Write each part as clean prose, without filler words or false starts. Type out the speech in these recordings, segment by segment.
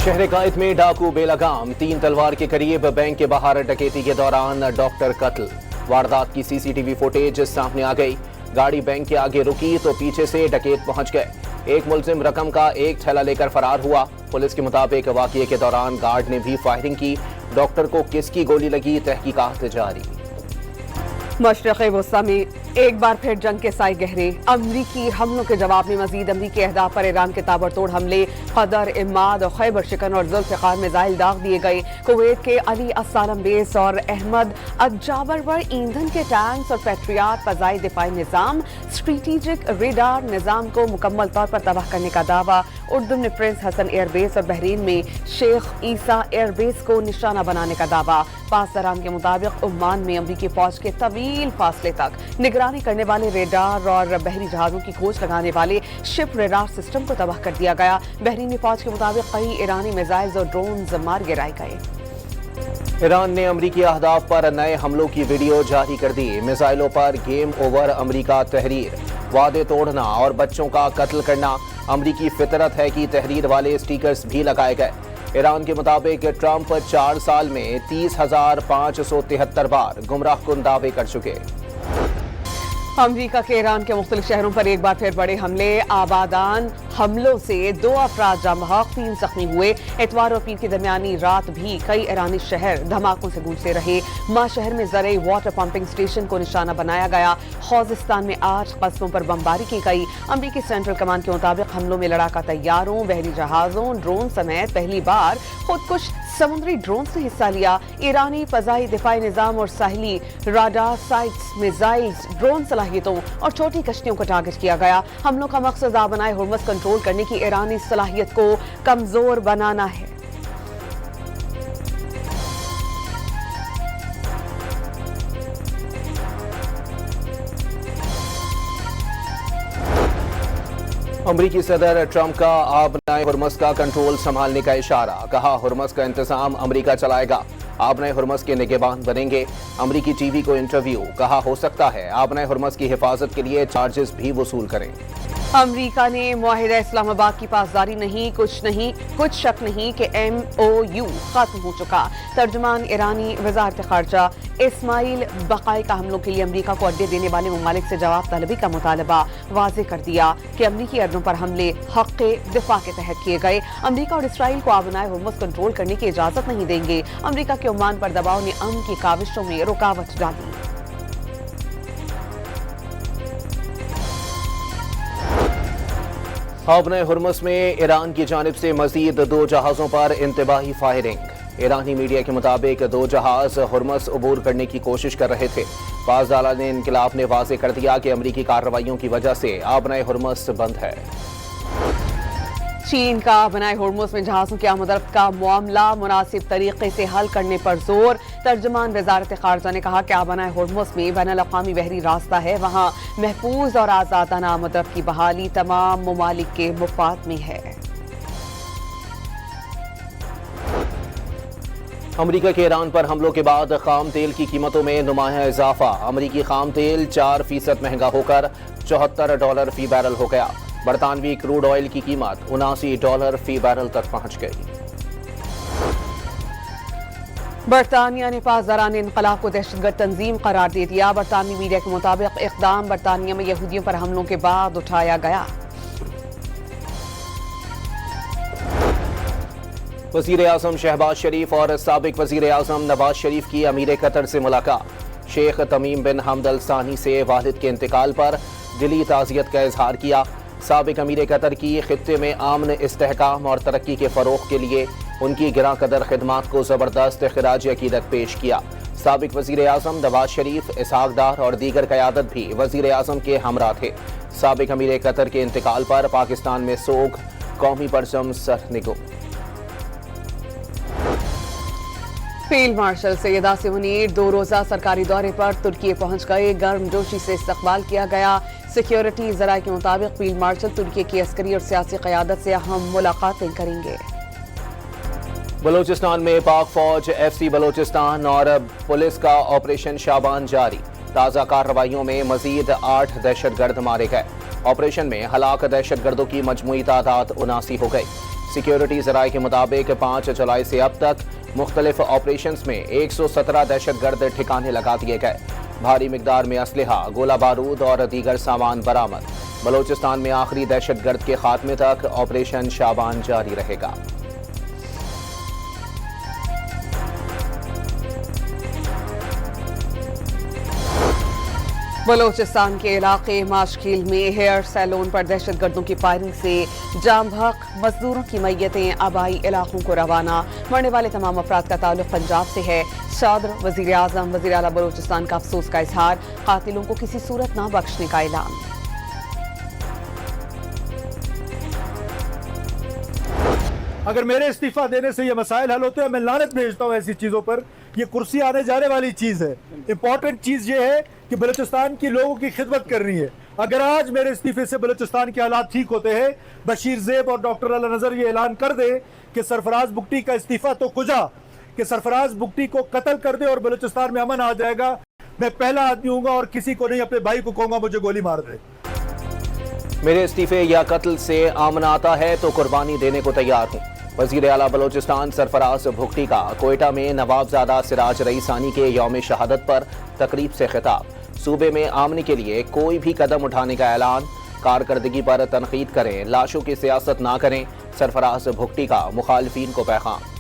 शहर कायद में डाकू बेलगाम, 3 तलवार के करीब बैंक के बाहर डकैती के दौरान डॉक्टर कत्ल। वारदात की सीसीटीवी फुटेज सामने आ गई। गाड़ी बैंक के आगे रुकी तो पीछे से डकैत पहुंच गए। एक मुलजिम रकम का एक थैला लेकर फरार हुआ। पुलिस के मुताबिक वाकये के दौरान गार्ड ने भी फायरिंग की। डॉक्टर को किसकी गोली लगी, तहकीकात जारी। मशरक़ वस्ता में एक बार फिर जंग के साए गहरे। अमरीकी हमलों के जवाब में मजीद अमरीकी अहदाफ पर ईरान के ताबड़तोड़ हमले, कदर, इमाद और खैबर शिकन और जुल्फ़िकार मिसाइल दाग दिए गए। कुवैत के अली अस्सालम बेस और अहमद अजाबर पर ईंधन के टैंक्स और पैट्रियाट फ़ज़ाई दिफाई निज़ाम, स्ट्रेटेजिक रेडार निज़ाम को मुकम्मल तौर पर तबाह करने का दावा। उर्दू में प्रिंस हसन एयरबेस और बहरीन में शेख ईसा एयरबेस को निशाना बनाने का दावा। पासदारान के मुताबिक ओमान में अमरीकी फौज के तवील फासले तक निगरानी करने वाले रेडार और बहरी जहाजों की खोज लगाने वाले शिप रेडार सिस्टम को तबाह कर दिया गया। बहरीनी फौज के मुताबिक कई ईरानी मिसाइल्स और ड्रोन्स मार गिराए गए। ईरान ने अमरीकी अहदाफ पर नए हमलों की वीडियो जारी कर दी। मिसाइलों पर गेम ओवर अमरीका तहरीर, वादे तोड़ना और बच्चों का कत्ल करना अमरीकी फितरत है की तहरीर वाले स्टिकर्स भी लगाए गए। ईरान के मुताबिक ट्रंप 4 साल में 30,573 बार गुमराहकुन दावे कर चुके। अमरीका के ईरान के मुख्तलिफ शहरों पर एक बार फिर बड़े हमले। आबादान हमलों से 2 अफराद जमहक, 3 जख्मी हुए। इतवार और पीर की दरमियानी रात भी कई ईरानी शहर धमाकों से गूंजते रहे। मां शहर में ज़रई वाटर पंपिंग स्टेशन को निशाना बनाया गया। खौजिस्तान में 8 कस्बों पर बमबारी की गई। अमरीकी सेंट्रल कमांड के मुताबिक हमलों में लड़ाका तैयारों, बहरी जहाजों, ड्रोन समेत पहली बार खुदकुश समुद्री ड्रोन से हिस्सा लिया। ईरानी फजाई दिफाई निजाम और साहिली राडार साइट्स, मिसाइल्स, ड्रोन सलाहियतों और छोटी कश्तियों को टारगेट किया गया। हमलों का मकसद आबनाए हुर्मुज़ कंट्रोल करने की ईरानी सलाहियत को कमजोर बनाना है। अमरीकी सदर ट्रंप का आबनाए हुर्मुज़ का कंट्रोल संभालने का इशारा। कहा, हुर्मुज़ का इंतजाम अमरीका चलाएगा, आबनाए हुर्मुज़ के निगहबान बनेंगे। अमरीकी टीवी को इंटरव्यू। कहा, हो सकता है आबनाए हुर्मुज़ की हिफाजत के लिए चार्जेस भी वसूल करें। अमरीका ने मुआहिदा इस्लामाबाद की पासदारी नहीं, कुछ शक नहीं कि MOU खत्म हो चुका। तर्जुमान ईरानी वजारत खारजा इस्माइल बकाई का हमलों के लिए अमरीका को अड्डे देने वाले ममालिक से जवाब तलबी का मुतालबा वाज़ेह कर दिया कि अमरीकी अड्डों पर हमले हक़ दिफा के तहत किए गए। अमरीका और इसराइल को आबनाए हुर्मुज़ कंट्रोल करने की इजाज़त नहीं देंगे। अमरीका के ओमान पर दबाव ने अमन की काविशों में रुकावट डाली। आबनाए हुर्मुज़ में ईरान की जानिब से मजीद 2 जहाज़ों पर इंतबाही फायरिंग। ईरानी मीडिया के मुताबिक 2 जहाज़ हुर्मुज़ अबूर करने की कोशिश कर रहे थे। पासदारान इनकिलाब ने वाज़ेह कर दिया कि अमरीकी कार्रवाइयों की वजह से आबनाए हुर्मुज़ बंद है। चीन का आबनाए हुर्मुज़ में जहाज़ों की आमद-ओ-रफ्त का मामला मुनासिब तरीके से हल करने पर जोर। तर्जुमान वजारत खारजा ने कहा कि आबनाए हुर्मुज़ में बैनुल-अक़वामी बहरी रास्ता है, वहाँ महफूज और आज़ादाना आमद-ओ-रफ्त की बहाली तमाम ममालिक के मुफाद में है। अमरीका के ईरान पर हमलों के बाद खाम तेल की कीमतों में नुमाया इजाफा। अमरीकी खाम तेल 4% महंगा होकर $74 फी बैरल हो गया। बरतानवी क्रूड ऑयल की कीमत $79 फी बैरल तक पहुंच गई। बरतानिया ने पासदारान इनकलाब को दहशतगर्द तंजीम करार दे दिया। बरतानवी मीडिया के मुताबिक इक़दाम बरतानिया में यहूदियों पर हमलों के बाद उठाया गया। वज़ीर आज़म शहबाज शरीफ और साबिक वज़ीर आज़म नवाज शरीफ की अमीर कतर से मुलाकात। शेख तमीम बिन हमद अल सानी से वालिद के इंतकाल पर दिली ताज़ियत का इजहार किया। साबिक अमीर कतर की खित्ते में आमन, इस्तेहकाम और तरक्की के फ़रोग़ के लिए उनकी गिरा कदर खिदमात को ज़बरदस्त ख़िराज अक़ीदत पेश किया। साबिक वज़ीर आज़म नवाज शरीफ, इसहाक़ डार और दीगर क़यादत भी वज़ीर आज़म के हमरा थे। साबिक अमीर कतर के इंतकाल पर पाकिस्तान में सोग, कौमी परचम सरनिगो। फील्ड मार्शल सैयद आसिम मुनीर 2 रोज़ा सरकारी दौरे पर तुर्की पहुंच गए। गर्मजोशी से इस्तकबाल किया गया। सिक्योरिटी ज़राए के मुताबिक फील्ड मार्शल तुर्की की अस्करी और सियासी क़यादत से अहम मुलाकातें करेंगे। बलूचिस्तान में पाक फौज, FC बलूचिस्तान और पुलिस का ऑपरेशन शाबान जारी। ताज़ा कार्रवाइयों में मजीद 8 दहशतगर्द मारे गए। ऑपरेशन में हलाक दहशतगर्दों की मजमूई तादाद 79 हो गई। सिक्योरिटी ज़राए के मुताबिक 5 जुलाई से अब तक मुख्तलिफ ऑपरेशंस में 117 दहशतगर्द ठिकाने लगा दिए गए। भारी मिकदार में असलहा, गोला बारूद और दीगर सामान बरामद। बलोचिस्तान में आखिरी दहशतगर्द के खात्मे तक ऑपरेशन शाबान जारी रहेगा। बलोचिस्तान के इलाके माशखील में हेयर सैलून पर दहशतगर्दों की फायरिंग से जाम बहक, मजदूरों की मैयतें आबाई इलाकों को रवाना। मरने वाले तमाम अफराद का ताल्लुक पंजाब से है। सदर, वजीर आजम, वजीर आला बलोचिस्तान का अफसोस का इजहार, कातिलों को किसी सूरत न बख्शने का ऐलान। अगर मेरे इस्तीफा देने से ये मसाइल हल होते हैं, मैं लानत भेजता हूँ ऐसी चीज़ों पर। ये कुर्सी आने जाने वाली चीज़ है। इम्पॉर्टेंट चीज़ ये है कि बलूचिस्तान की लोगों की खिदमत करनी है। अगर आज मेरे इस्तीफे से बलूचिस्तान के हालात ठीक होते हैं, बशीर ज़ेब और डॉक्टर अला नज़र ये ऐलान कर दे कि सरफराज बुगटी का इस्तीफा तो कुजा, कि सरफराज बुगटी को कत्ल कर दे और बलूचिस्तान में अमन आ जाएगा, मैं पहला आदमी हूँगा और किसी को नहीं अपने भाई को कहूँगा मुझे गोली मार दे। मेरे इस्तीफे या कत्ल से आमना आता है तो कुर्बानी देने को तैयार हूँ। वजीर आला बलोचिस्तान सरफराज भुगटी का कोयटा में नवाबजादा सिराज रईसानी के यौम शहादत पर तकरीब से खिताब। सूबे में आमने के लिए कोई भी कदम उठाने का ऐलान। कारकर्दगी पर तनकीद करें, लाशों की सियासत ना करें। सरफराज भुगटी का मुखालिफिन को पैगाम।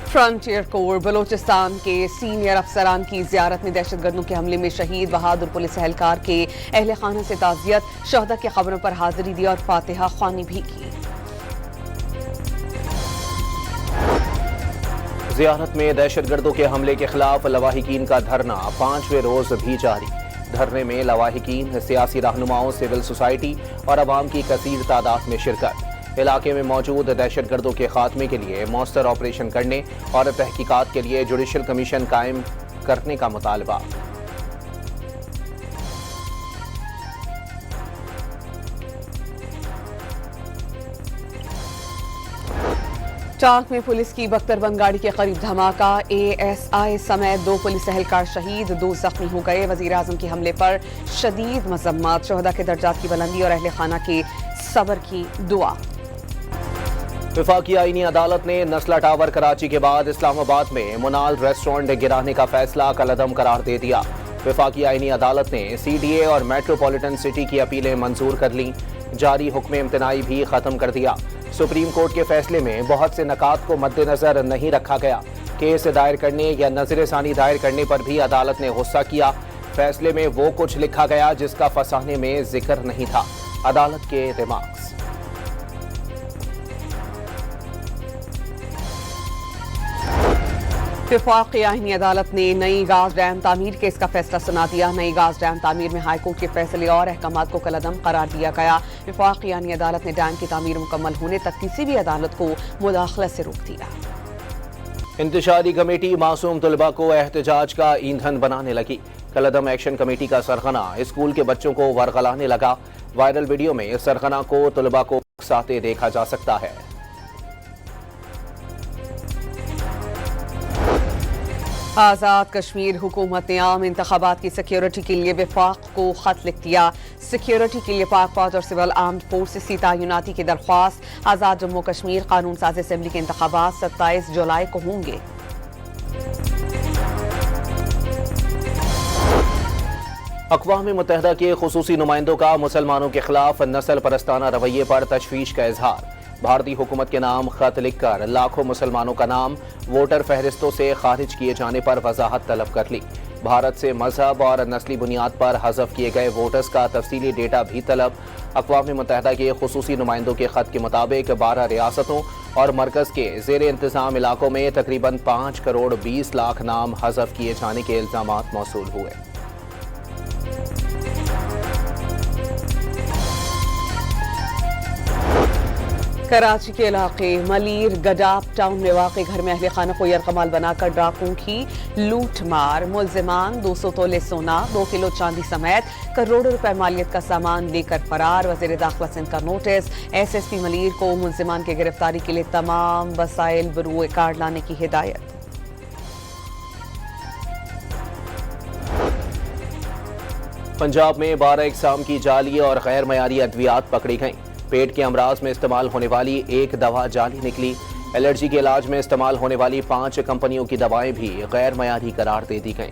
फ्रंटियर कोर बलोचिस्तान के सीनियर अफसरान की जियारत में दहशतगर्दों के हमले में शहीद बहादुर पुलिस एहलकार के अहले खाना से ताज़ियत, शहदा की खबरों पर हाजिरी दी और फातिहा ख्वानी भी की। जियारत में दहशतगर्दों के हमले के खिलाफ लवाहिकीन का धरना 5वें रोज भी जारी। धरने में लवाहिकीन, सियासी रहनुमाओं, सिविल सोसाइटी और अवाम की कसीर तादाद में शिरकत। इलाके में मौजूद दहशतगर्दों के खात्मे के लिए मौसर ऑपरेशन करने और तहकीकात के लिए जुडिशल कमीशन कायम करने का मुतालबा। टांक में पुलिस की बख्तरबंद गाड़ी के करीब धमाका, ASI समेत 2 पुलिस एहलकार शहीद, 2 जख्मी हो गए। वजीर आजम के हमले पर शदीद मजम्मत, शहदा के दर्जात की बुलंदी और अहले खाना के सब्र की दुआ। वफाकी आईनी अदालत ने नस्ला टावर कराची के बाद इस्लामाबाद में मुनाल रेस्टोरेंट गिराने का फैसला कलअदम करार दे दिया। वफाकी आईनी अदालत ने CDA और मेट्रोपॉलिटन सिटी की अपीलें मंजूर कर लीं। जारी हुक्म इम्तनाई भी खत्म कर दिया। सुप्रीम कोर्ट के फैसले में बहुत से नकात को मद्देनजर नहीं रखा गया। केस दायर करने या नजर सानी दायर करने पर भी अदालत ने गुस्सा किया। फैसले में वो कुछ लिखा गया जिसका फसाने में जिक्र नहीं था। अदालत के दिमाग। वफाकी आईनी अदालत ने नई गाज डैम तामीर केस का फैसला सुना दिया। नई गाज डैम तामीर में हाईकोर्ट के फैसले और अहकामात को कलअदम करार दिया गया। वफाकी आईनी अदालत ने डैम की तामीर मुकम्मल होने तक किसी भी अदालत को मुदाखलत से रोक दिया। इंतशारी कमेटी मासूम तलबा को एहतजाज का ईंधन बनाने लगी। कलअदम एक्शन कमेटी का सरगना स्कूल के बच्चों को वरगलाने लगा। वायरल वीडियो में सरगना को तलबा को उकसाते देखा जा सकता है। आज़ाद कश्मीर हुकूमत ने आम इंतखाबात की सिक्योरिटी के लिए वफाक को खत लिख दिया। सिक्योरिटी के लिए पाक फौज और सिविल आर्म्ड फोर्सेस की तैनाती की दरख्वास्त। आज़ाद जम्मू कश्मीर कानून साज असेंबली के इंतखाबात 27 जुलाई को होंगे। अक़वाम मुत्तहिदा के खुसूसी नुमाइंदों का मुसलमानों के खिलाफ नस्ल परस्ताना रवैये पर तशवीश का इजहार। भारतीय हुकूमत के नाम खत लिखकर लाखों मुसलमानों का नाम वोटर फहरिस्तों से खारिज किए जाने पर वजाहत तलब कर ली। भारत से मजहब और नस्ली बुनियाद पर हज़फ किए गए वोटर्स का तफसीली डेटा भी तलब। अक़वाम मुत्तहिदा के खुसूसी नुमाइंदों के खत के मुताबिक 12 रियासतों और मरकज़ के ज़ेर इंतज़ाम इलाकों में तकरीबन 5 करोड़ 20 लाख नाम हज़फ किए जाने के इल्ज़ामात मौसूल हुए। कराची के इलाके मलीर गडाप टाउन में वाक़ घर में अहले खाना को यरकमाल बनाकर डाकुओं की लूट मार। मुल्जिमान 200 तोले सोना, 2 किलो चांदी समेत करोड़ों रुपए मालियत का सामान लेकर फरार। वज़ीर दाखिला सिंध का नोटिस। SSP मलीर को मुल्जिमान की गिरफ्तारी के लिए तमाम वसाइल बरूए कार्ड लाने की हिदायत। पंजाब में 12 इकसाम की जाली और गैर मयारी अद्वियात पकड़ी गईं। پیٹ کے امراض میں استعمال ہونے والی ایک دوا جعلی نکلی۔ الرجی کے علاج میں استعمال ہونے والی 5 کمپنیوں کی دوائیں بھی غیر معیاری قرار دے دی گئیں۔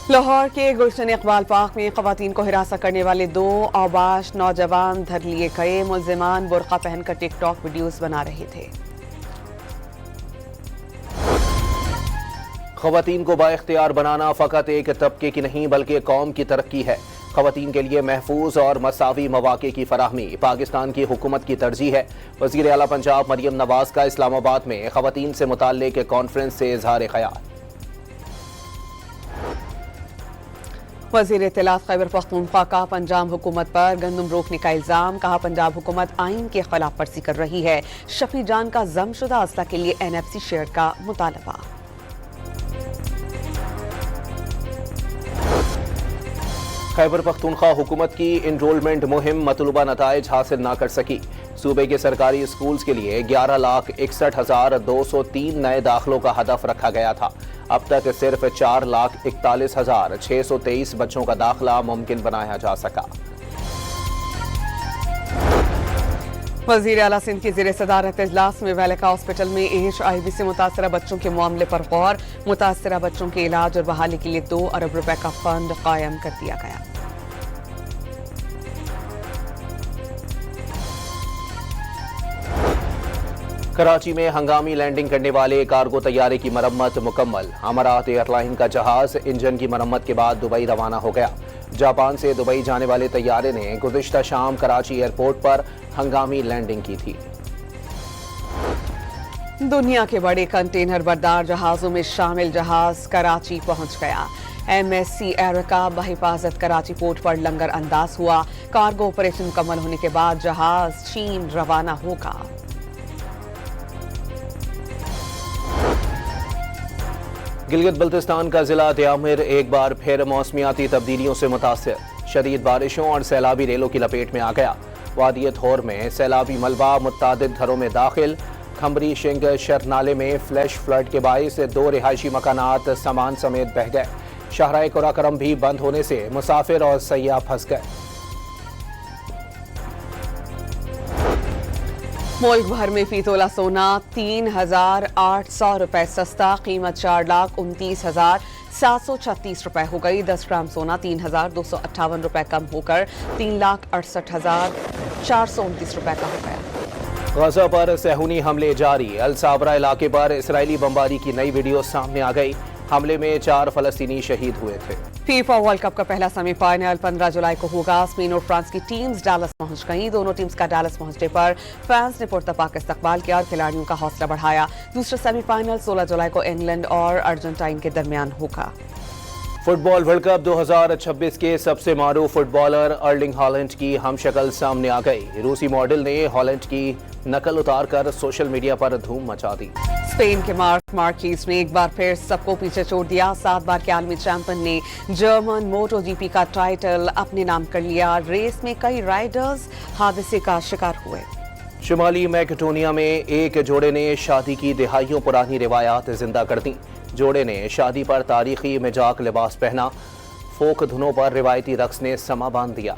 لاہور کے گلشن اقبال پارک میں خواتین کو ہراساں کرنے والے 2 اوباش نوجوان دھر لیے گئے۔ ملزمان برقع پہن کر ٹک ٹاک ویڈیوز بنا رہے تھے۔ خواتین کو بااختیار بنانا فقط ایک طبقے کی نہیں بلکہ قوم کی ترقی ہے۔ خواتین کے لیے محفوظ اور مساوی مواقع کی فراہمی پاکستان کی حکومت کی ترجیح ہے۔ وزیر اعلیٰ پنجاب مریم نواز کا اسلام آباد میں خواتین سے متعلق کانفرنس سے اظہار خیال۔ وزیر اطلاعات خیبر پختونخوا کا پنجاب حکومت پر گندم روکنے کا الزام، کہا پنجاب حکومت آئین کے خلاف ورزی کر رہی ہے۔ شفیع جان کا ضم شدہ اسلحہ کے لیے NFC شیئر کا مطالبہ۔ خیبر پختونخوا حکومت کی انرولمنٹ مہم مطلوبہ نتائج حاصل نہ کر سکی۔ صوبے کے سرکاری اسکولز کے لیے 11,61,203 نئے داخلوں کا ہدف رکھا گیا تھا۔ اب تک صرف 4,41,623 بچوں کا داخلہ ممکن بنایا جا سکا۔ وزیر اعلیٰ سندھ کی زیر صدارت اجلاس میں ویلکا ہاسپٹل میں HIV سے متاثرہ بچوں کے معاملے پر غور۔ متاثرہ بچوں کے علاج اور بحالی کے لیے 2 ارب روپے کا فنڈ قائم کر دیا گیا۔ کراچی میں ہنگامی لینڈنگ کرنے والے کارگو طیارے کی مرمت مکمل۔ امارات ایئر لائن کا جہاز انجن کی مرمت کے بعد دبئی روانہ ہو گیا۔ جاپان سے دبئی جانے والے طیارے نے گزشتہ شام کراچی ایئرپورٹ پر ہنگامی لینڈنگ کی تھی۔ دنیا کے بڑے کنٹینر بردار جہازوں میں شامل جہاز کراچی پہنچ گیا۔ MSC ایرکا بحفاظت کراچی پورٹ پر لنگر انداز ہوا۔ کارگو آپریشن مکمل ہونے کے بعد جہاز چین روانہ ہوگا۔ گلگت بلتستان کا ضلع دیامر ایک بار پھر موسمیاتی تبدیلیوں سے متاثر۔ شدید بارشوں اور سیلابی ریلوں کی لپیٹ میں آ گیا۔ وادی تھور میں سیلابی ملبہ متعدد گھروں میں داخل۔ کھمبری شنگ شر نالے میں فلیش فلڈ کے باعث 2 رہائشی مکانات سامان سمیت بہہ گئے۔ شاہراہ قراقرم بھی بند ہونے سے مسافر اور سیاح پھنس گئے۔ ملک بھر میں فی تولہ سونا 3,800 روپے سستا، قیمت 4,29,736 روپے ہو گئی۔ 10 گرام سونا 3,258 روپے کم ہو کر 3,68,429 روپے کا ہو گیا۔ غزہ پر صہیونی حملے جاری۔ الصابرہ علاقے پر اسرائیلی بمباری کی نئی ویڈیو سامنے آ گئی۔ حملے میں 4 فلسطینی شہید ہوئے تھے۔ فیفا ورلڈ کپ کا پہلا سیمی فائنل 15 جولائی کو ہوگا۔ اسپین اور فرانس کی ٹیمز ڈالس پہنچ گئیں۔ دونوں ٹیمز کا ڈالس پہنچنے پر فینس نے پرتپاک استقبال کیا اور کھلاڑیوں کا حوصلہ بڑھایا۔ دوسرا سیمی فائنل 16 جولائی کو انگلینڈ اور ارجنٹائن کے درمیان ہوگا۔ فٹ بال ورلڈ کپ 2026 کے سب سے معروف فٹ بالر ارلنگ ہالینڈ کی ہم شکل سامنے آ گئی۔ روسی ماڈل نے ہالینڈ کی نقل اتار کر سوشل میڈیا پر دھوم مچا دی۔ اسپین کے مارکیز نے ایک بار پھر سب کو پیچھے چھوڑ دیا۔ 7 بار کے عالمی چیمپئن نے جرمن موٹو GP کا ٹائٹل اپنے نام کر لیا۔ ریس میں کئی رائڈرز حادثے کا شکار ہوئے۔ شمالی میکڈونیا میں ایک جوڑے نے شادی کی دہائیوں پرانی روایات زندہ کر دیں۔ جوڑے نے شادی پر تاریخی مجاق لباس پہنا۔ فوک دھنوں پر روایتی رقص نے سما باندھ دیا۔